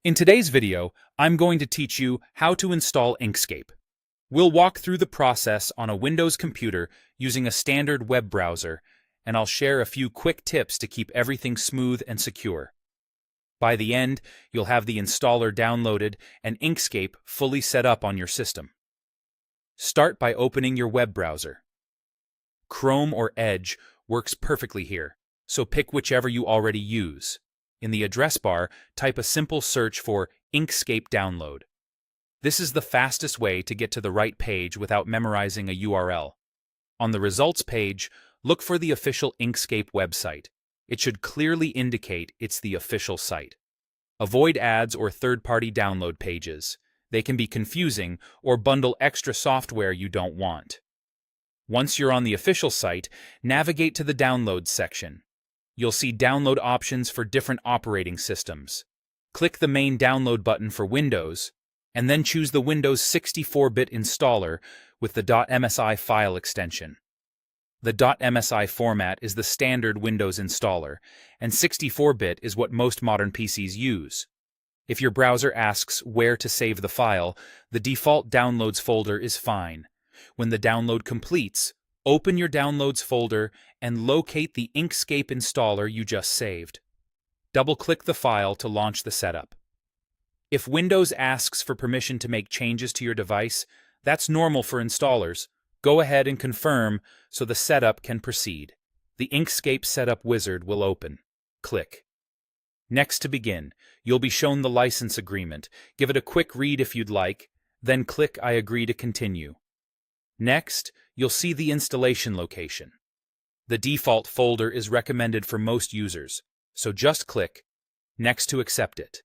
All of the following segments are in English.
In today's video, I'm going to teach you how to install Inkscape. We'll walk through the process on a Windows computer using a standard web browser, and I'll share a few quick tips to keep everything smooth and secure. By the end, you'll have the installer downloaded and Inkscape fully set up on your system. Start by opening your web browser. Chrome or Edge works perfectly here, so pick whichever you already use. In the address bar, type a simple search for Inkscape download. This is the fastest way to get to the right page without memorizing a URL. On the results page, look for the official Inkscape website. It should clearly indicate it's the official site. Avoid ads or third-party download pages. They can be confusing or bundle extra software you don't want. Once you're on the official site, navigate to the Downloads section. You'll see download options for different operating systems. Click the main download button for Windows, and then choose the Windows 64-bit installer with the .msi file extension. The .msi format is the standard Windows installer, and 64-bit is what most modern PCs use. If your browser asks where to save the file, the default Downloads folder is fine. When the download completes, open your Downloads folder and locate the Inkscape installer you just saved. Double-click the file to launch the setup. If Windows asks for permission to make changes to your device, that's normal for installers. Go ahead and confirm so the setup can proceed. The Inkscape setup wizard will open. Click. Next, to begin, you'll be shown the license agreement. Give it a quick read if you'd like, then click I agree to continue. Next, you'll see the installation location. The default folder is recommended for most users, so just click Next to accept it.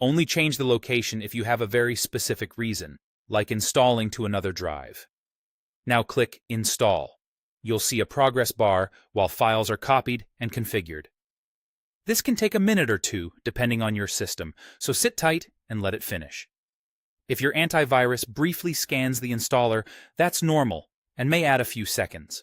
Only change the location if you have a very specific reason, like installing to another drive. Now click Install. You'll see a progress bar while files are copied and configured. This can take a minute or two, depending on your system, so sit tight and let it finish. If your antivirus briefly scans the installer, that's normal and may add a few seconds.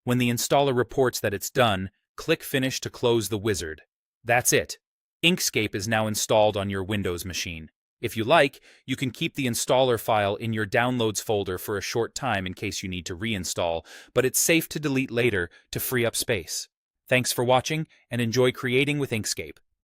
When the installer reports that it's done, click Finish to close the wizard. That's it. Inkscape is now installed on your Windows machine. If you like, you can keep the installer file in your Downloads folder for a short time in case you need to reinstall, but it's safe to delete later to free up space. Thanks for watching, and enjoy creating with Inkscape.